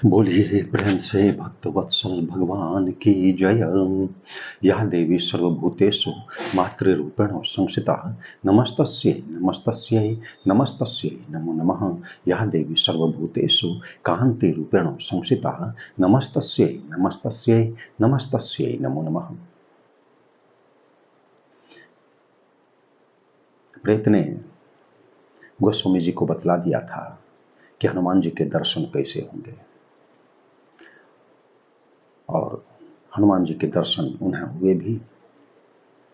बोलिए प्रेम से भक्तवत्सल भगवान की जय। यह देवी सर्वभूतेषु मातृरूपेण संस्थिता। नमस्तस्यै नमस्तस्यै नमस्तस्यै नमो नमः। यह देवी सर्वभूतेषु कान्तिरूपेण संस्थिता। नमस्तस्यै नमस्तस्यै नमस्तस्यै नमो नमः। प्रेत ने गोस्वामी जी को बतला दिया था कि हनुमान जी के दर्शन कैसे होंगे, और हनुमान जी के दर्शन उन्हें हुए भी।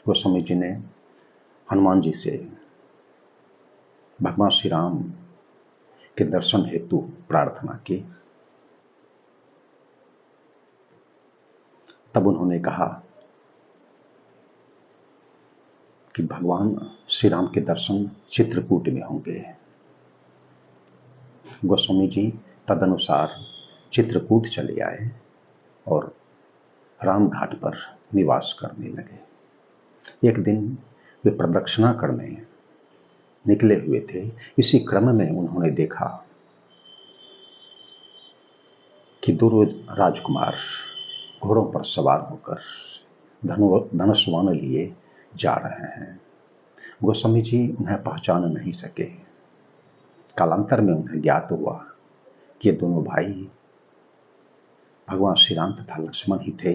गोस्वामी जी ने हनुमान जी से भगवान श्री राम के दर्शन हेतु प्रार्थना की। तब उन्होंने कहा कि भगवान श्री राम के दर्शन चित्रकूट में होंगे। गोस्वामी जी तदनुसार चित्रकूट चले आए और राम घाट पर निवास करने लगे। एक दिन वे प्रदक्षिणा करने निकले हुए थे। इसी क्रम में उन्होंने देखा कि दो राजकुमार घोड़ों पर सवार होकर धनुष बाण लिए जा रहे हैं। गोस्वामी जी उन्हें पहचान नहीं सके। कालांतर में उन्हें ज्ञात हुआ कि ये दोनों भाई भगवान श्री राम तथा लक्ष्मण ही थे।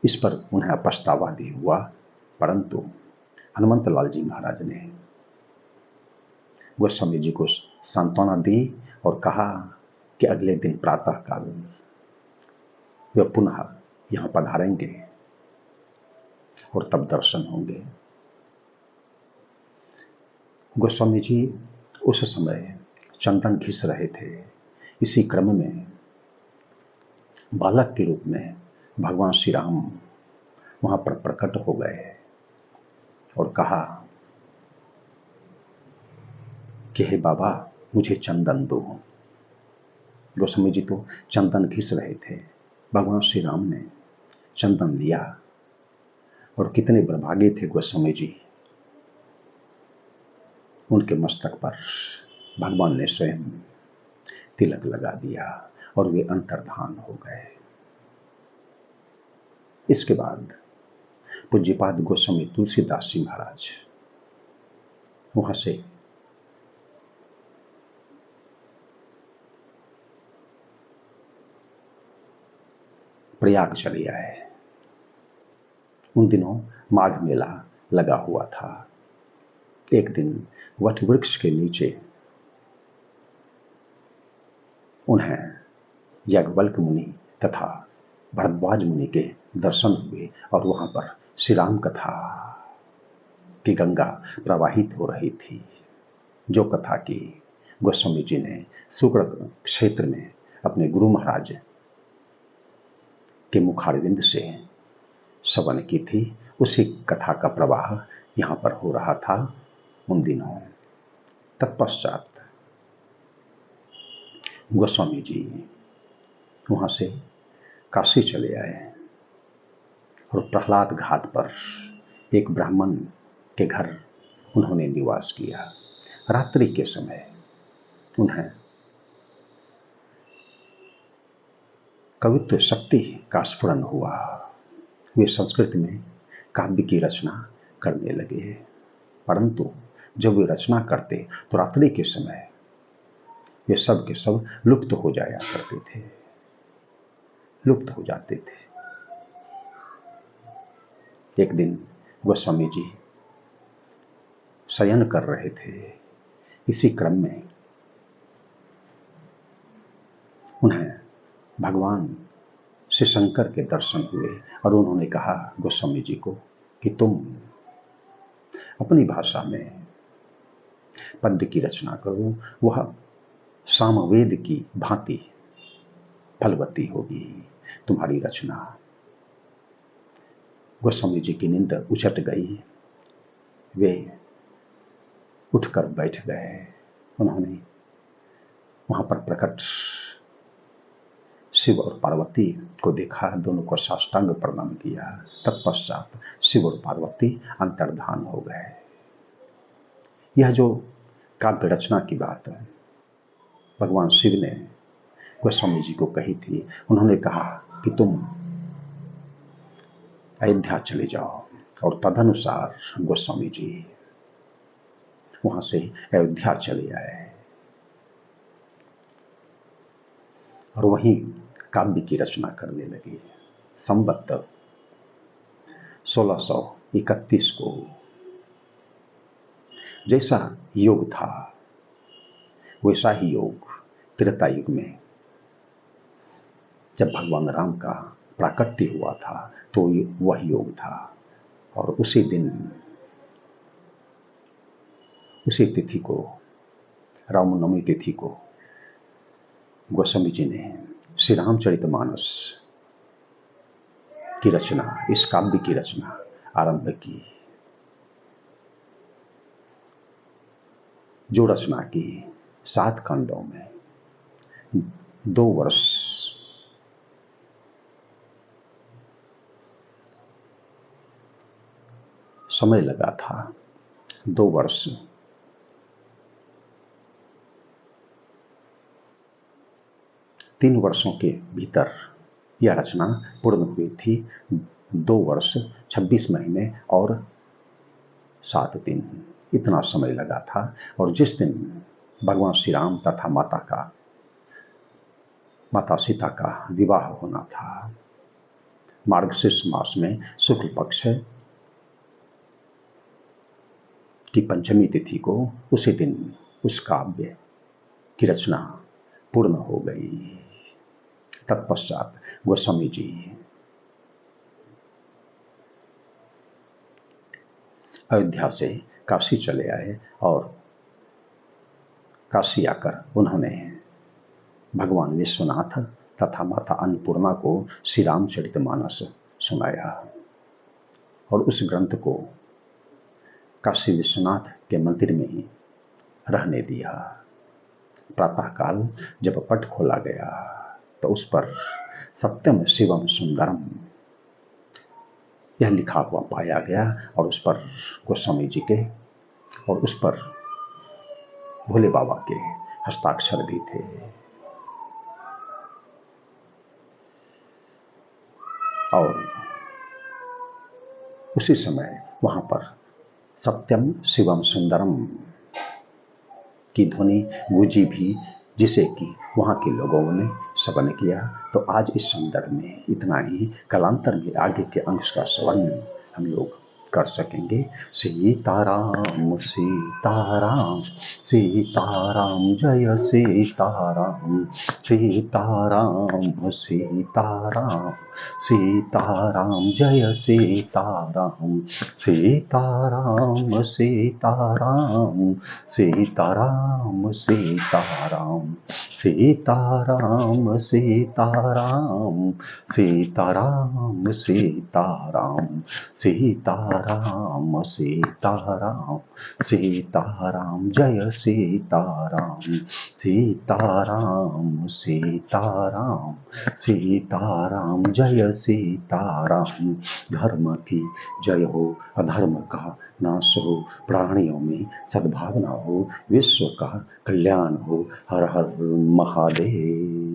इस पर उन्हें पछतावा भी हुआ, परंतु हनुमंत लाल जी महाराज ने गोस्वामी जी को सांत्वना दी और कहा कि अगले दिन प्रातः काल वे पुनः यहां पधारेंगे और तब दर्शन होंगे। गोस्वामी जी उस समय चंदन घिस रहे थे। इसी क्रम में बालक के रूप में भगवान श्री राम वहां पर प्रकट हो गए और कहा कि हे बाबा, मुझे चंदन दो। गोस्वामी जी तो चंदन घिस रहे थे। भगवान श्री राम ने चंदन लिया और कितने बड़भागे थे गोस्वामी जी, उनके मस्तक पर भगवान ने स्वयं तिलक लगा दिया और वे अंतर्धान हो गए। इसके बाद पूज्यपाद गोस्वामी तुलसीदास जी महाराज वहां से प्रयाग चले आए। उन दिनों माघ मेला लगा हुआ था। एक दिन वट वृक्ष के नीचे उन्हें याज्ञवल्क्य मुनि तथा भरद्वाज मुनि के दर्शन हुए और वहां पर श्री राम कथा की गंगा प्रवाहित हो रही थी, जो कथा की गोस्वामी जी ने शुक्र क्षेत्र में अपने गुरु महाराज के मुखारविंद से श्रवण की थी। उसी कथा का प्रवाह यहां पर हो रहा था उन दिनों। तत्पश्चात गोस्वामी जी वहां से काशी चले आए और प्रहलाद घाट पर एक ब्राह्मण के घर उन्होंने निवास किया। रात्रि के समय उन्हें कवित्व शक्ति का स्फुरन हुआ। वे संस्कृत में काव्य की रचना करने लगे, परंतु जब वे रचना करते तो रात्रि के समय वे सब के सब लुप्त हो जाया करते थे, लुप्त हो जाते थे। एक दिन गोस्वामी जी शयन कर रहे थे। इसी क्रम में उन्हें भगवान श्री शंकर के दर्शन हुए और उन्होंने कहा गोस्वामी जी को कि तुम अपनी भाषा में पद्य की रचना करो, वह सामवेद की भांति फलवती होगी तुम्हारी रचना। गोस्वामी जी की नींद उचट गई। वे उठकर बैठ गए। उन्होंने वहां पर प्रकट शिव और पार्वती को देखा, दोनों को साष्टांग प्रणाम किया। तत्पश्चात शिव और पार्वती अंतर्धान हो गए। यह जो काव्य रचना की बात है, भगवान शिव ने गोस्वामी जी को कही थी। उन्होंने कहा कि तुम अयोध्या चले जाओ, और तदनुसार गोस्वामी जी वहां से अयोध्या चले आए और वहीं काव्य की रचना करने लगे। संवत 1631 को जैसा योग था वैसा ही योग त्रेता युग में जब भगवान राम का प्राकट्य हुआ था तो वह योग था। और उसी दिन, उसी तिथि को, रामनवमी तिथि को गोस्वामी जी ने श्री रामचरितमानस की रचना, इस काव्य की रचना आरंभ की। जो रचना की 7 खंडों में 2 वर्ष समय लगा था। 2 वर्ष 3 वर्षों के भीतर यह रचना पूर्ण हुई थी। 2 वर्ष 26 महीने और 7 दिन, इतना समय लगा था। और जिस दिन भगवान श्री राम तथा माता सीता का विवाह होना था, मार्गशीर्ष मास में शुक्ल पक्ष की पंचमी तिथि को, उसी दिन उस काव्य की रचना पूर्ण हो गई। तत्पश्चात गोस्वामी जी अयोध्या से काशी चले आए और काशी आकर उन्होंने भगवान विश्वनाथ तथा माता अन्नपूर्णा को श्री रामचरितमानस सुनाया और उस ग्रंथ को काशी विश्वनाथ के मंदिर में ही रहने दिया। प्रातःकाल जब पट खोला गया तो उस पर सत्यम शिवम सुंदरम यह लिखा हुआ पाया गया और उस पर गोस्वामी जी के और उस पर भोले बाबा के हस्ताक्षर भी थे। और उसी समय वहां पर सत्यम शिवम सुंदरम की ध्वनि गूंजी भी, जिसे कि वहां के लोगों ने श्रवण किया। तो आज इस संदर्भ में इतना ही। कालांतर में आगे के अंश का श्रवण हम लोग कर सकेंगे। सीताराम सीताराम सीताराम जय सीताराम सीताराम सीताराम सीताराम जय सीताराम सीताराम सीताराम सीताराम सीताराम सीताराम सीताराम सीताराम सीताराम सीताराम सीताराम सीताराम जय सीताराम सीताराम सीताराम सीताराम जय सीताराम। धर्म की जय हो, अधर्म का नाश हो, प्राणियों में सद्भावना हो, विश्व का कल्याण हो। हर हर महादेव।